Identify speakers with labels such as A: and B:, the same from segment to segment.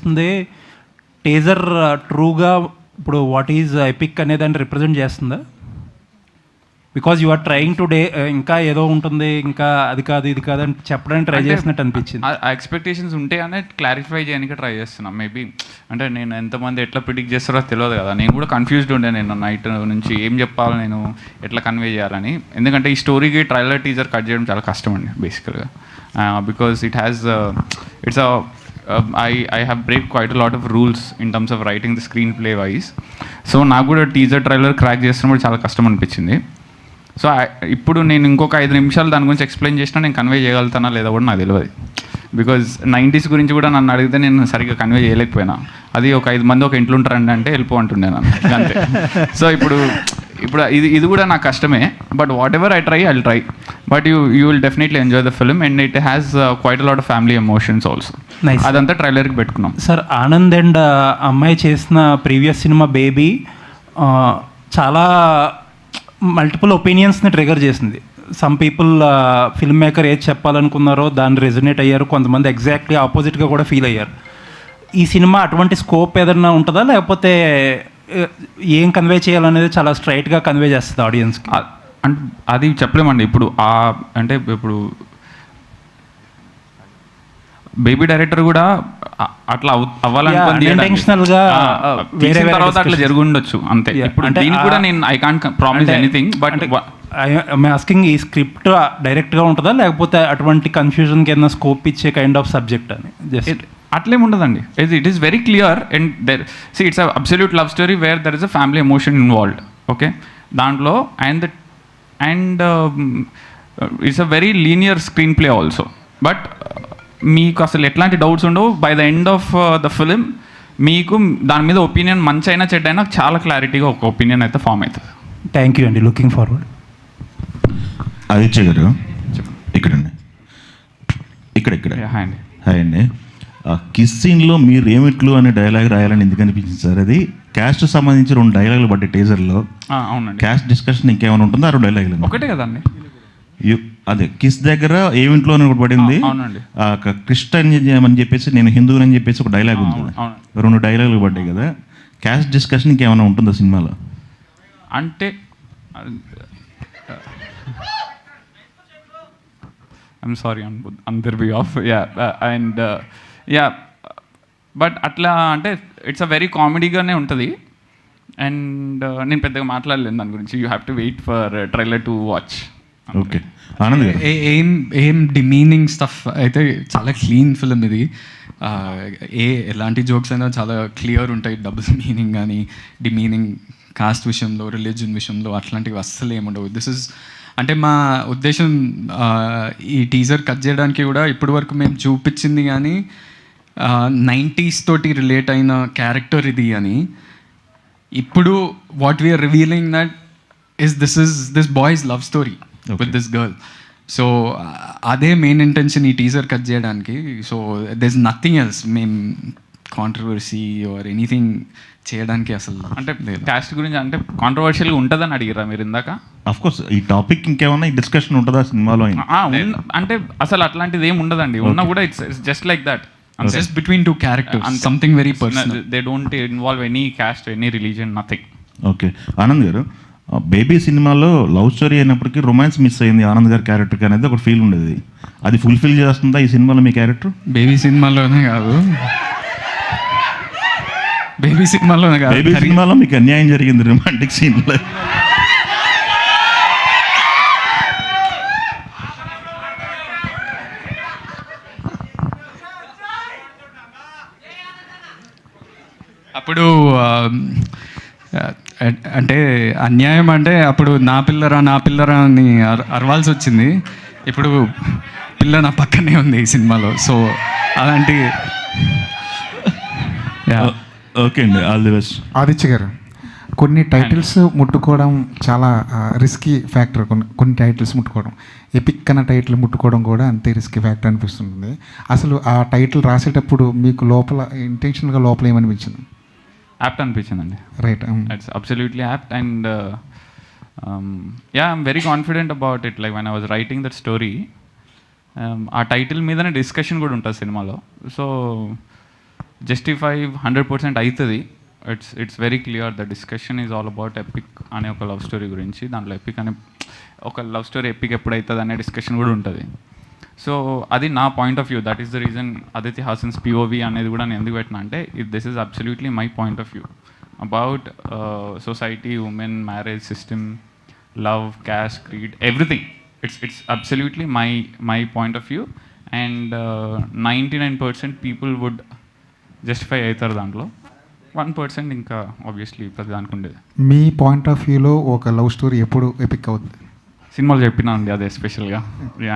A: అనిపిస్తుంది టీజర్ ట్రూగా ఇప్పుడు what is epic అనే దాన్ని రిప్రజెంట్ చేస్తుందా? Because you are trying to ఇంకా ఏదో ఉంటుంది, ఇంకా అది కాదు ఇది కాదు అని చెప్పడానికి ట్రై చేసినట్టు అనిపించింది.
B: ఆ ఎక్స్పెక్టేషన్స్ ఉంటే అనే క్లారిఫై చేయడానికి ట్రై చేస్తున్నాం. మేబీ అంటే నేను ఎంతమంది ఎట్లా ప్రిడిక్ట్ చేస్తారో తెలియదు కదా, నేను కూడా కన్ఫ్యూజ్డ్ ఉండే నేను నైట్ నుంచి ఏం చెప్పాలి, నేను ఎట్లా కన్వే చేయాలని. ఎందుకంటే ఈ స్టోరీకి ట్రైలర్ టీజర్ కట్ చేయడం చాలా కష్టం అండి బేసికల్గా, because it has its I have break quite a lot of rules in terms of writing the screenplay wise. So నాకు కూడా టీజర్ ట్రైలర్ క్రాక్ చేస్తున్నప్పుడు చాలా కష్టం అనిపించింది. సో ఇప్పుడు నేను ఇంకొక 5 నిమిషాలు దాని గురించి ఎక్స్ప్లెయిన్ చేసినా నేను కన్వే చేయగలుగుతానా లేదా కూడా నాకు తెలియదు. బికాజ్ 90s గురించి కూడా నన్ను అడిగితే నేను సరిగ్గా కన్వే చేయలేకపోయినా. అది ఒక 5 మంది ఒక ఇంట్లో ఉంటారండి అంటే వెళ్ళిపోంటుండే నన్ను అంతే. సో ఇప్పుడు ఇది కూడా నాకు కష్టమే. But what ever I try but you will definitely enjoy the film and it has quite a lot of family emotions also. అదంతా ట్రైలర్కి పెట్టుకున్నాం.
A: సార్ ఆనంద్ అండ్ అమ్మాయి చేసిన ప్రీవియస్ సినిమా బేబీ చాలా మల్టిపుల్ ఒపీనియన్స్ని ట్రిగర్ చేసింది. సమ్ పీపుల్ ఫిల్మ్ మేకర్ ఏది చెప్పాలనుకున్నారో దాన్ని resonate అయ్యారు, కొంతమంది ఎగ్జాక్ట్లీ ఆపోజిట్గా కూడా ఫీల్ అయ్యారు. ఈ సినిమా అటువంటి స్కోప్ ఏదైనా ఉంటుందా, లేకపోతే ఏం కన్వే చేయాలనేది చాలా స్ట్రైట్గా కన్వే చేస్తుంది ఆడియన్స్కి?
B: అంటే అది చెప్పలేమండి. ఇప్పుడు బేబీ డైరెక్టర్ కూడా అట్లా అవ్వాలనుకుంది తర్వాత అట్లా జరుగుండొచ్చు అంతే. ఇప్పుడు దీనికి కూడా నేను I can't promise anything, but
A: I'm asking ఈ స్క్రిప్ట్ డైరెక్ట్గా ఉంటుందా, లేకపోతే అటువంటి కన్ఫ్యూజన్కి ఏదైనా స్కోప్ ఇచ్చే కైండ్ ఆఫ్ సబ్జెక్ట్ అని? జస్ట్
B: అట్లేముండదండి. It is very clear and it's a absolute love story where there is a family emotion involved. Okay, దాంట్లో and it's a very linear screen play also. But మీకు అసలు ఎట్లాంటి doubts ఉండవు. By the end of the film మీకు దాని మీద opinion మంచి అయినా చెడ్డ అయినా చాలా క్లారిటీగా ఒక ఒపీనియన్ అయితే ఫామ్ అవుతుంది.
A: థ్యాంక్ యూ అండి, లుకింగ్ ఫార్వర్డ్.
C: ఆదిత్య గారు ఇక్కడండి, ఇక్కడ హాయ్ అండి. కిస్ సీన్లో మీరు ఏమిట్లు అనే డైలాగ్ రాయాలని ఎందుకు అనిపించింది సార్? అది క్యాస్ట్ సంబంధించి 2 డైలాగులు పడ్డాయి టీజర్లో.
B: అవునండి.
C: క్యాస్ట్ డిస్కషన్ ఇంకేమైనా ఉంటుందా? 2 డైలాగులు
B: ఒకటే కదండి.
C: అదే కిస్ దగ్గర ఏమింట్లో ఒకటి పడింది, క్రిస్టియన్ అని చెప్పేసి నేను హిందువుని చెప్పేసి ఒక డైలాగ్ ఉంది. 2 డైలాగులు పడ్డాయి కదా. క్యాస్ట్ డిస్కషన్ ఇంకేమైనా ఉంటుందా సినిమాలో?
B: అంటే I'm sorry on their behalf. But అట్లా అంటే ఇట్స్ అ వెరీ కామెడీగానే ఉంటుంది. అండ్ నేను పెద్దగా మాట్లాడలేను దాని గురించి. You have to wait for trailer to watch.
C: Okay, Anand గారు.
D: ఏం డిమీనింగ్ స్టఫ్ అయితే చాలా క్లీన్ ఫిలిం ఇది. ఎలాంటి జోక్స్ అయినా చాలా క్లియర్ ఉంటాయి. డబుల్ మీనింగ్ కానీ డిమీనింగ్ కాస్ట్ విషయంలో, రిలీజన్ విషయంలో అట్లాంటివి అస్సలు ఏముండవు. దిస్ ఇస్ అంటే మా ఉద్దేశం ఈ టీజర్ కట్ చేయడానికి కూడా ఇప్పటి వరకు మేము చూపించింది కానీ 90s తోటి రిలేట్ అయిన క్యారెక్టర్ ఇది అని. ఇప్పుడు what we are revealing that this boys love story with this girl. So అదే మెయిన్ ఇంటెన్షన్ ఈ టీజర్ కట్ చేయడానికి. So there is nothing else. మేము కాంట్రవర్సీ ఆర్ ఎనీథింగ్ చేయడానికి అసలు
B: అంటే క్యాస్ట్ గురించి అంటే కాంట్రవర్షియల్గా ఉంటుందని అడిగిరా మీరు ఇందాక?
C: అఫ్ కోర్స్ ఈ టాపిక్ ఇంకేమన్నా ఈ డిస్కషన్ ఉంటుందా సినిమాలో?
B: అంటే అసలు అట్లాంటిది ఏమి ఉండదండి. ఉన్నా కూడా it's just like that,
D: just between 2 characters, something very personal.
B: They don't involve any caste, any religion, nothing.
C: Okay, Anand గారు, బేబీ సినిమాలో లవ్ స్టోరీ అయినప్పటికీ రొమాన్స్ మిస్ అయింది ఆనంద్ గారి క్యారెక్టర్కి అనేది ఒక ఫీల్ ఉండేది. అది ఫుల్ఫిల్ చేస్తుందా ఈ సినిమాలో మీ క్యారెక్టర్?
D: బేబీ సినిమాలోనే కాదు, బేబీ సినిమాలో
C: మీకు అన్యాయం జరిగింది రొమాంటిక్ సీన్లో.
D: అప్పుడు అంటే అన్యాయం అంటే అప్పుడు నా పిల్లరా అని అరవాల్సి వచ్చింది. ఇప్పుడు పిల్ల నా పక్కనే ఉంది ఈ సినిమాలో. సో అలాంటి
C: ఓకే అండి, ఆల్ ది బెస్ట్.
E: ఆదిత్య గారు, కొన్ని టైటిల్స్ ముట్టుకోవడం చాలా రిస్కీ ఫ్యాక్టర్. కొన్ని టైటిల్స్ ముట్టుకోవడం, ఎపిక్ అన్న టైటిల్ ముట్టుకోవడం కూడా అంతే రిస్కీ ఫ్యాక్టర్ అనిపిస్తుంది. అసలు ఆ టైటిల్ రాసేటప్పుడు మీకు ఇంటెన్షన్గా లోపల ఏమనిపించింది?
B: యాప్ట్ అనిపించిందండి.
E: Right,
B: it's absolutely apt. And I'm very confident about it. Like when I was writing that story, ఆ టైటిల్ మీదనే డిస్కషన్ కూడా ఉంటుంది సినిమాలో. సో జస్టిఫై 100% అవుతుంది. It's very clear. The discussion is all about epic అనే ఒక love story గురించి. దాంట్లో ఎపిక్ అనే ఒక లవ్ స్టోరీ ఎపిక్ ఎప్పుడు అవుతుంది అనే డిస్కషన్ కూడా ఉంటుంది. సో అది నా point of view. That is the reason Aditya Haasan's POV అనేది కూడా నేను ఎందుకు పెట్టినా అంటే this is absolutely my point of view about society, women, marriage system, love, caste, creed, everything. It's absolutely my point of view. And 99% people would justify అవుతారు దాంట్లో. 1% ఇంకా obviously ప్రతి దానికి ఉండేది.
E: మీ పాయింట్ ఆఫ్ వ్యూలో ఒక లవ్ స్టోరీ ఎప్పుడు epic అవుతుంది?
B: సినిమాలు చెప్పినా అండి అదే స్పెషల్గా.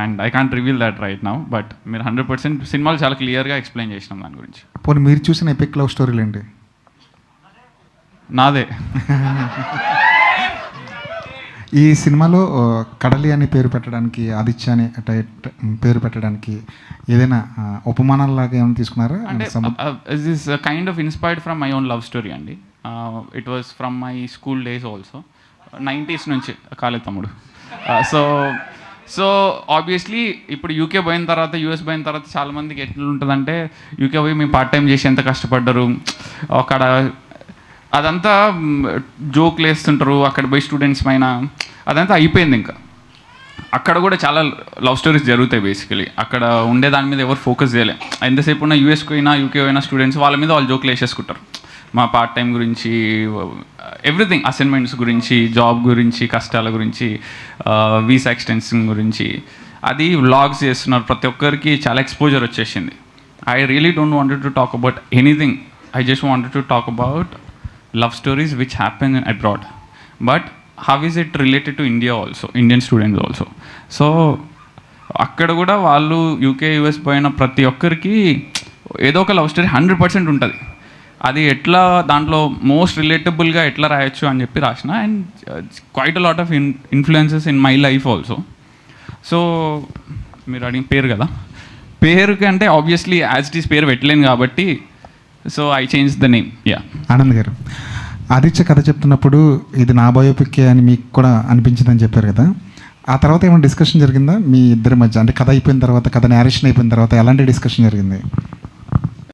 B: And I can't reveal that right now, but మీరు 100% సినిమాలు చాలా క్లియర్గా ఎక్స్ప్లెయిన్ చేసినాం దాని గురించి.
E: పోనీ మీరు చూసిన ఎపిక్ లవ్ స్టోరీలు ఏంటి?
B: నాదే.
E: ఈ సినిమాలో కడలి అని పేరు పెట్టడానికి, ఆదిత్య అని పేరు పెట్టడానికి ఏదైనా ఉపమానాలలాగా ఏమైనా తీసుకున్నారా?
B: అంటే this kind of inspired from my own love story అండి. It was from my school days also. 90s నుంచి కాలే తమ్ముడు. సో ఆబ్వియస్లీ ఇప్పుడు యూకే పోయిన తర్వాత, యూఎస్ పోయిన తర్వాత చాలామందికి ఎట్లా ఉంటుందంటే, యూకే పోయి మేము పార్ట్ టైం చేసి ఎంత కష్టపడ్డారు, అక్కడ అదంతా జోక్లు వేస్తుంటారు, అక్కడ పోయి స్టూడెంట్స్ పైన అదంతా అయిపోయింది. ఇంకా అక్కడ కూడా చాలా లవ్ స్టోరీస్ జరుగుతాయి బేసికలీ. అక్కడ ఉండే దాని మీద ఎవరు ఫోకస్ చేయలే. ఎంతసేపు ఉన్న యూఎస్కి అయినా యూకే అయినా స్టూడెంట్స్ వాళ్ళ మీద వాళ్ళు జోక్లు వేసేసుకుంటారు. మా పార్ట్ టైం గురించి, ఎవ్రీథింగ్, అసైన్మెంట్స్ గురించి, జాబ్ గురించి, కష్టాల గురించి, వీసా ఎక్స్టెన్షన్ గురించి, అది వ్లాగ్స్ చేస్తున్నారు. ప్రతి ఒక్కరికి చాలా ఎక్స్పోజర్ వచ్చేసింది. I really don't wanted to talk about anything. I just wanted to talk about love stories which happen abroad, but how is it related to India also, Indian students also? So అక్కడ కూడా వాళ్ళు UK US పోయిన ప్రతి ఒక్కరికి ఏదో ఒక love story 100% ఉంటుంది. అది ఎట్లా దాంట్లో మోస్ట్ రిలేటబుల్గా ఎట్లా రాయొచ్చు అని చెప్పి రాసిన. And quite a lot of influences in my life also. So మీరు అడిగిన పేరు కదా, పేరుకి అంటే ఆబ్వియస్లీ యాజ్ ఇట్ ఈస్ పేరు పెట్టలేను కాబట్టి so I change the name. Yeah.
E: Anand గారు, ఆదిత్య కథ చెప్తున్నప్పుడు ఇది నా బయోపిక్ అని మీకు కూడా అనిపించిందని చెప్పారు కదా, ఆ తర్వాత ఏమైనా డిస్కషన్ జరిగిందా మీ ఇద్దరి మధ్య? అంటే కథ అయిపోయిన తర్వాత, కథ నేరేషన్ అయిపోయిన తర్వాత ఎలాంటి డిస్కషన్ జరిగింది?